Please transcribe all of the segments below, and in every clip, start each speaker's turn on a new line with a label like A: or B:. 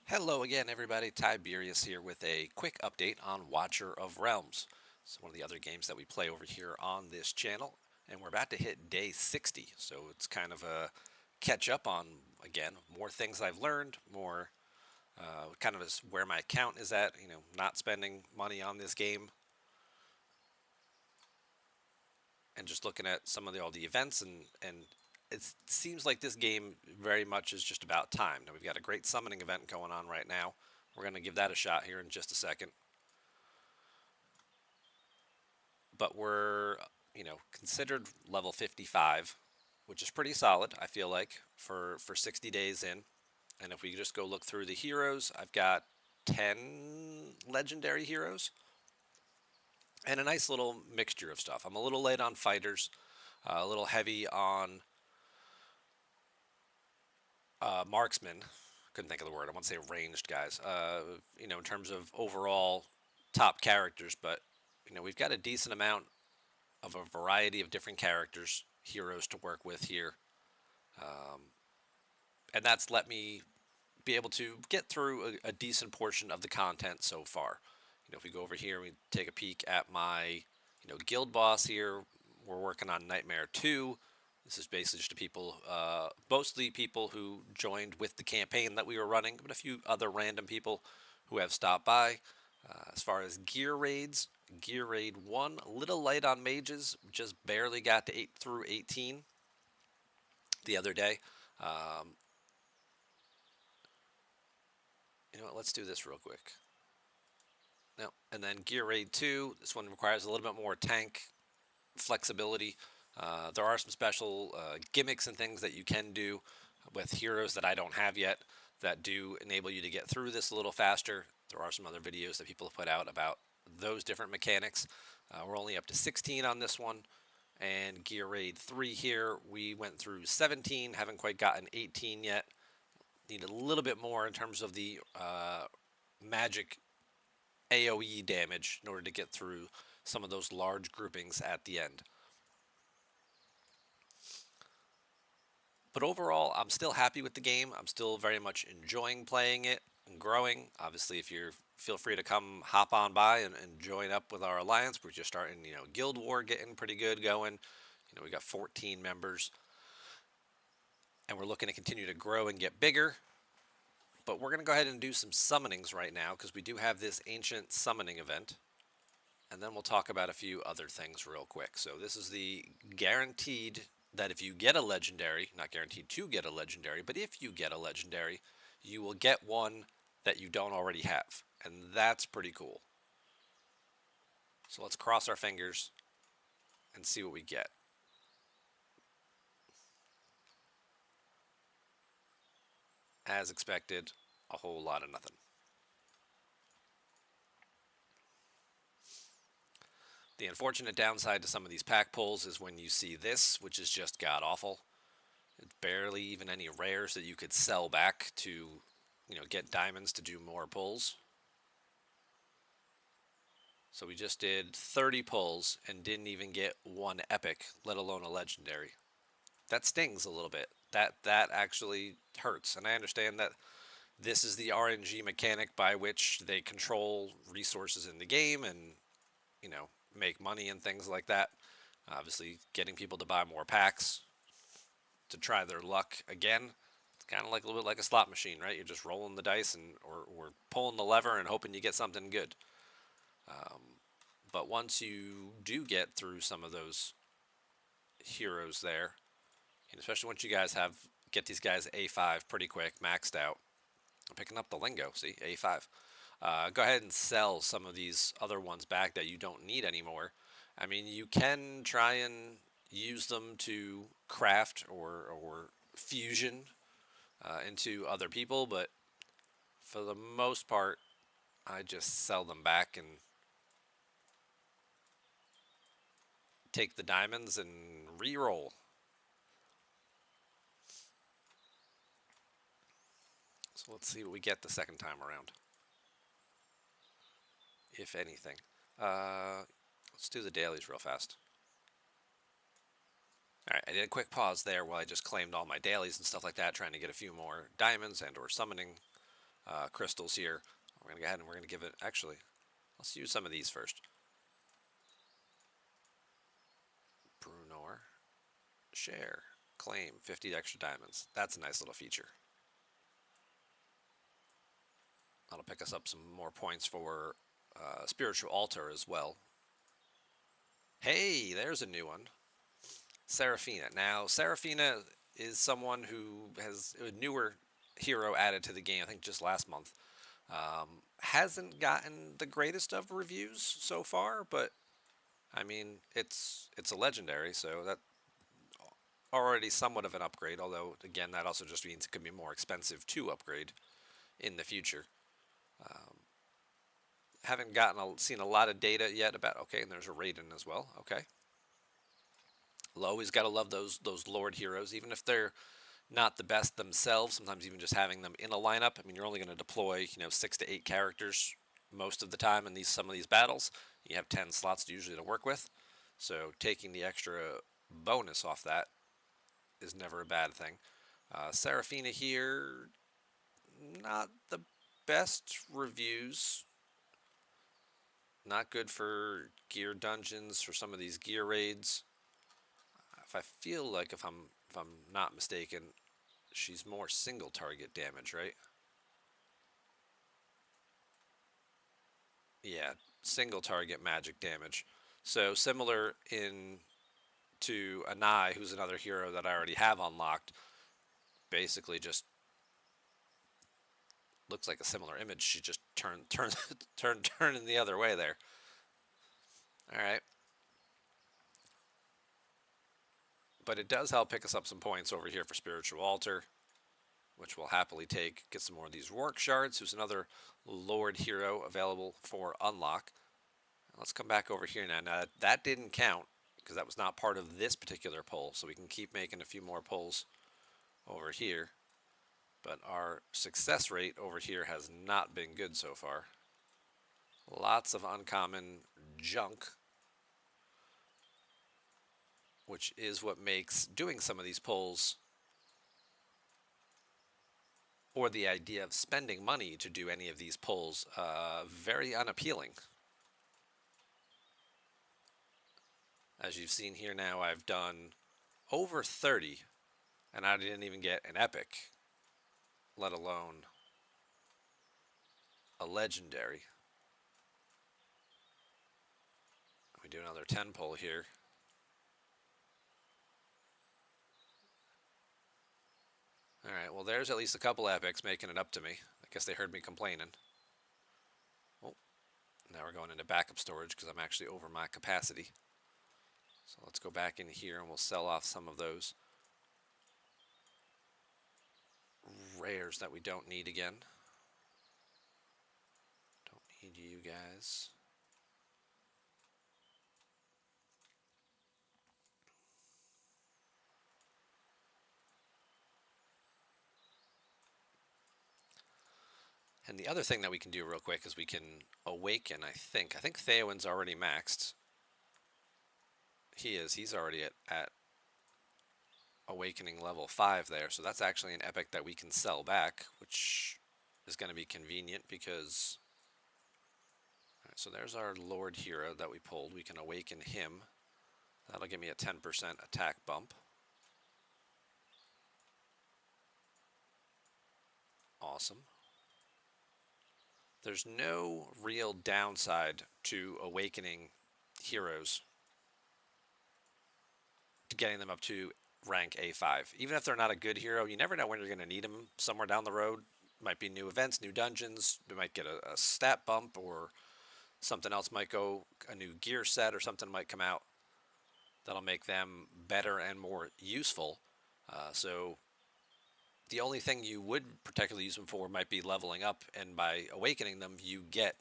A: Hello again, everybody. Tiberius here with a quick update on Watcher of Realms. It's one of the other games that we play over here on this channel, and we're about to hit day 60, so it's kind of a catch up on, again, more things I've learned, more kind of where my account is at, not spending money on this game, and just looking at some of all the events, and it seems like this game very much is just about time. Now, we've got a great summoning event going on right now. We're going to give that a shot here in just a second. But we're considered level 55, which is pretty solid, I feel like, for 60 days in. And if we just go look through the heroes, I've got 10 legendary heroes and a nice little mixture of stuff. I'm a little late on fighters, a little heavy on marksmen. Couldn't think of the word. I want to say ranged guys. In terms of overall top characters, but we've got a decent amount of a variety of different characters, heroes to work with here. And that's let me be able to get through a decent portion of the content so far. If we go over here, we take a peek at my, guild boss here. We're working on Nightmare 2. This is basically just people, mostly people who joined with the campaign that we were running, but a few other random people who have stopped by. As far as gear raids, Gear Raid 1, a little light on mages, just barely got to 8 through 18 the other day. You know what, let's do this real quick. No, and then Gear Raid 2, this one requires a little bit more tank flexibility. There are some special gimmicks and things that you can do with heroes that I don't have yet that do enable you to get through this a little faster. There are some other videos that people have put out about those different mechanics. We're only up to 16 on this one. And Gear Raid 3 here, we went through 17, haven't quite gotten 18 yet. Need a little bit more in terms of the magic AoE damage in order to get through some of those large groupings at the end. But overall, I'm still happy with the game. I'm still very much enjoying playing it and growing. Obviously, if you're feel free to come hop on by and join up with our alliance. We're just starting, Guild War getting pretty good going. We got 14 members, and we're looking to continue to grow and get bigger. But we're going to go ahead and do some summonings right now because we do have this ancient summoning event. And then we'll talk about a few other things real quick. So this is the guaranteed that if you get a legendary, not guaranteed to get a legendary, but if you get a legendary, you will get one that you don't already have. And that's pretty cool. So let's cross our fingers and see what we get. As expected, a whole lot of nothing. The unfortunate downside to some of these pack pulls is when you see this, which is just god-awful. It's barely even any rares that you could sell back to, get diamonds to do more pulls. So we just did 30 pulls and didn't even get one epic, let alone a legendary. That stings a little bit. That actually hurts. And I understand that this is the RNG mechanic by which they control resources in the game and, make money and things like that. Obviously, getting people to buy more packs to try their luck again. It's kind of like a little bit like a slot machine, right? You're just rolling the dice or pulling the lever and hoping you get something good. But once you do get through some of those heroes there, and especially once you guys get these guys A5 pretty quick, maxed out. I'm picking up the lingo, see, A5. Go ahead and sell some of these other ones back that you don't need anymore. I mean, you can try and use them to craft or fusion into other people, but for the most part, I just sell them back and take the diamonds and re-roll. So let's see what we get the second time around, if anything. Let's do the dailies real fast. Alright, I did a quick pause there while I just claimed all my dailies and stuff like that, trying to get a few more diamonds and or summoning crystals here. We're going to go ahead and we're going to give it, actually, let's use some of these first. Brunor, share, claim, 50 extra diamonds. That's a nice little feature. That'll pick us up some more points for spiritual altar as well. Hey, there's a new one. Seraphina. Now, Seraphina is someone who has a newer hero added to the game, I think just last month. Hasn't gotten the greatest of reviews so far, but I mean, it's a legendary, so that already somewhat of an upgrade. Although, again, that also just means it could be more expensive to upgrade in the future. Haven't seen a lot of data yet about. Okay, and there's a Raiden as well. Okay, always got to love those Lord heroes, even if they're not the best themselves. Sometimes even just having them in a lineup. I mean, you're only going to deploy 6 to 8 characters most of the time in some of these battles. You have 10 slots usually to work with, so taking the extra bonus off that is never a bad thing. Seraphina here, not the best reviews. Not good for gear dungeons, for some of these gear raids. If I feel like if I'm not mistaken, she's more single target damage, right? Yeah, single target magic damage. So similar to Anai, who's another hero that I already have unlocked. Basically, just looks like a similar image. She just turning the other way there. All right. But it does help pick us up some points over here for Spiritual Altar, which we'll happily take. Get some more of these Rourke Shards, who's another Lord hero available for unlock. Let's come back over here now. Now, that didn't count because that was not part of this particular poll, so we can keep making a few more polls over here. But our success rate over here has not been good so far. Lots of uncommon junk, which is what makes doing some of these polls, or the idea of spending money to do any of these polls, very unappealing. As you've seen here now, I've done over 30, and I didn't even get an epic, let alone a legendary. We do another 10 poll here. All right, well, there's at least a couple epics making it up to me. I guess they heard me complaining. Oh, now we're going into backup storage because I'm actually over my capacity. So let's go back in here and we'll sell off some of those rares that we don't need again. Don't need you guys. And the other thing that we can do real quick is we can awaken, I think. I think Theowen's already maxed. He is. He's already at awakening level 5 there. So that's actually an epic that we can sell back, which is going to be convenient because... Alright, so there's our Lord Hero that we pulled. We can awaken him. That'll give me a 10% attack bump. Awesome. There's no real downside to awakening heroes, to getting them up to rank A5. Even if they're not a good hero, you never know when you're going to need them somewhere down the road. Might be new events, new dungeons. We might get a stat bump, or something else might go, a new gear set or something might come out that'll make them better and more useful. So the only thing you would particularly use them for might be leveling up, and by awakening them, you get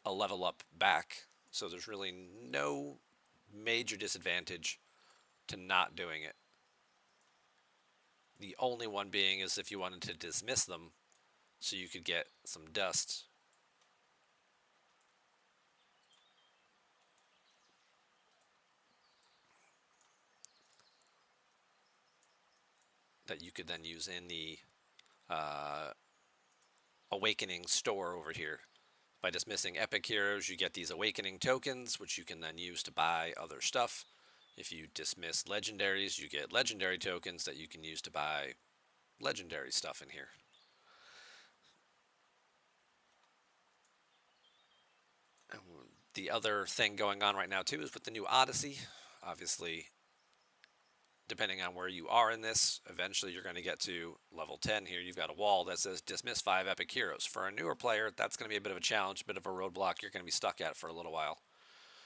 A: a level up back. So there's really no major disadvantage to not doing it. The only one being is if you wanted to dismiss them so you could get some dust. That you could then use in the awakening store over here. By dismissing epic heroes, you get these awakening tokens, which you can then use to buy other stuff. If you dismiss legendaries, you get legendary tokens that you can use to buy legendary stuff in here. The other thing going on right now too is with the new Odyssey. Obviously, depending on where you are in this, eventually you're going to get to level 10 here. You've got a wall that says dismiss 5 epic heroes. For a newer player, that's going to be a bit of a challenge, a bit of a roadblock you're going to be stuck at for a little while.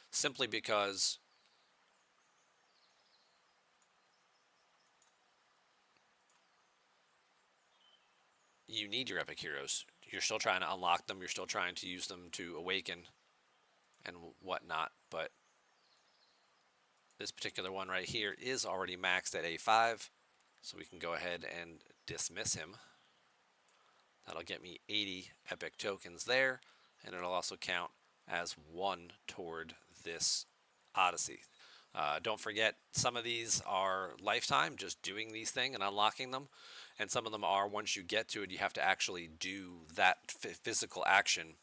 A: Simply because you need your epic heroes. You're still trying to unlock them. You're still trying to use them to awaken and whatnot. But this particular one right here is already maxed at A5. So we can go ahead and dismiss him. That'll get me 80 epic tokens there. And it'll also count as 1 toward this Odyssey. Don't forget, some of these are lifetime, just doing these things and unlocking them. And some of them are, once you get to it, you have to actually do that physical action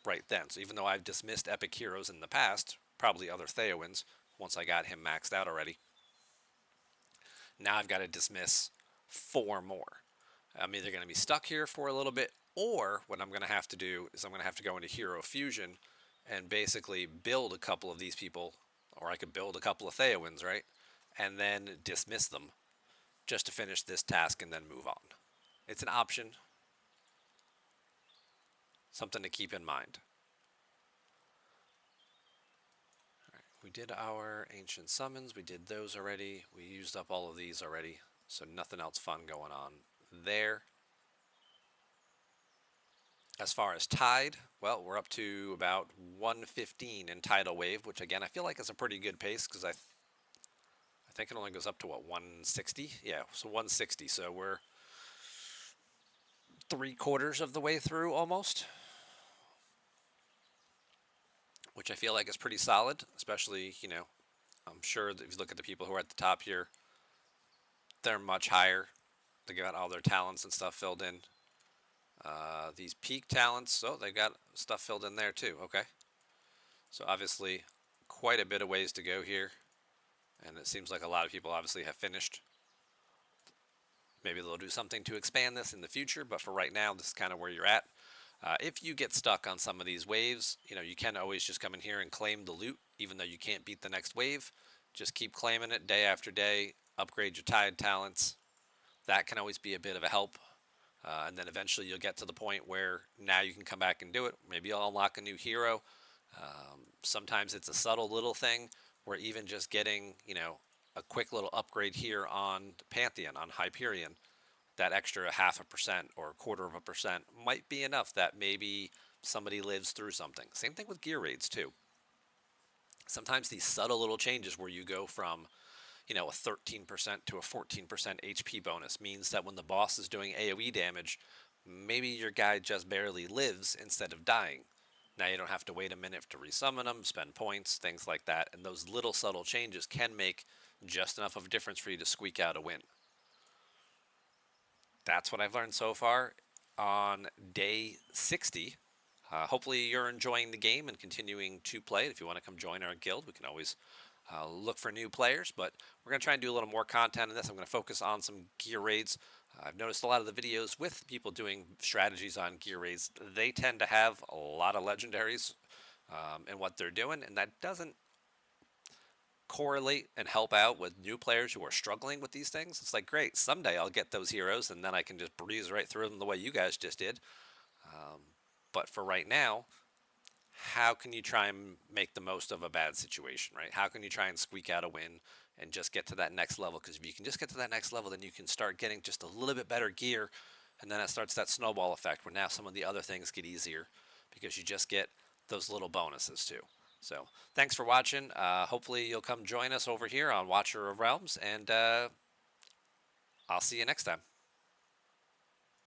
A: right then. So even though I've dismissed epic heroes in the past, probably other Theowins, once I got him maxed out already, now I've got to dismiss 4 more. I'm either going to be stuck here for a little bit, or what I'm going to have to do is I'm going to have to go into Hero Fusion and basically build a couple of these people, or I could build a couple of Theowins, right? And then dismiss them just to finish this task and then move on. It's an option, something to keep in mind. All right, we did our ancient summons. We did those already. We used up all of these already, so nothing else fun going on there. As far as tide, well, we're up to about 115 in tidal wave, which again I feel like is a pretty good pace because I think it only goes up to what, 160? Yeah, so 160. So we're 3/4 of the way through almost, which I feel like is pretty solid. Especially, you know, I'm sure that if you look at the people who are at the top here, they're much higher. They got all their talents and stuff filled in. These peak talents, oh, they got stuff filled in there too. Okay, so obviously quite a bit of ways to go here, and it seems like a lot of people obviously have finished. Maybe they'll do something to expand this in the future, but for right now, this is kind of where you're at. If you get stuck on some of these waves, you know, you can always just come in here and claim the loot, even though you can't beat the next wave. Just keep claiming it day after day, upgrade your tide talents. That can always be a bit of a help. And then eventually you'll get to the point where now you can come back and do it. Maybe you'll unlock a new hero. Sometimes it's a subtle little thing where even just getting, you know, a quick little upgrade here on Pantheon, on Hyperion, that extra 0.5% or 1/4% might be enough that maybe somebody lives through something. Same thing with gear raids too. Sometimes these subtle little changes where you go from, you know, a 13% to a 14% HP bonus means that when the boss is doing AoE damage, maybe your guy just barely lives instead of dying. Now you don't have to wait a minute to resummon them, spend points, things like that, and those little subtle changes can make just enough of a difference for you to squeak out a win. That's what I've learned so far on day 60. Hopefully you're enjoying the game and continuing to play it. If you want to come join our guild, we can always look for new players, but we're going to try and do a little more content in this. I'm going to focus on some gear raids. I've noticed a lot of the videos with people doing strategies on gear raids, they tend to have a lot of legendaries in what they're doing, and that doesn't correlate and help out with new players who are struggling with these things. It's like, great, someday I'll get those heroes, and then I can just breeze right through them the way you guys just did. But for right now, how can you try and make the most of a bad situation, right? How can you try and squeak out a win and just get to that next level? Because if you can just get to that next level, then you can start getting just a little bit better gear, and then it starts that snowball effect where now some of the other things get easier because you just get those little bonuses too. So thanks for watching. Hopefully you'll come join us over here on Watcher of Realms, and I'll see you next time.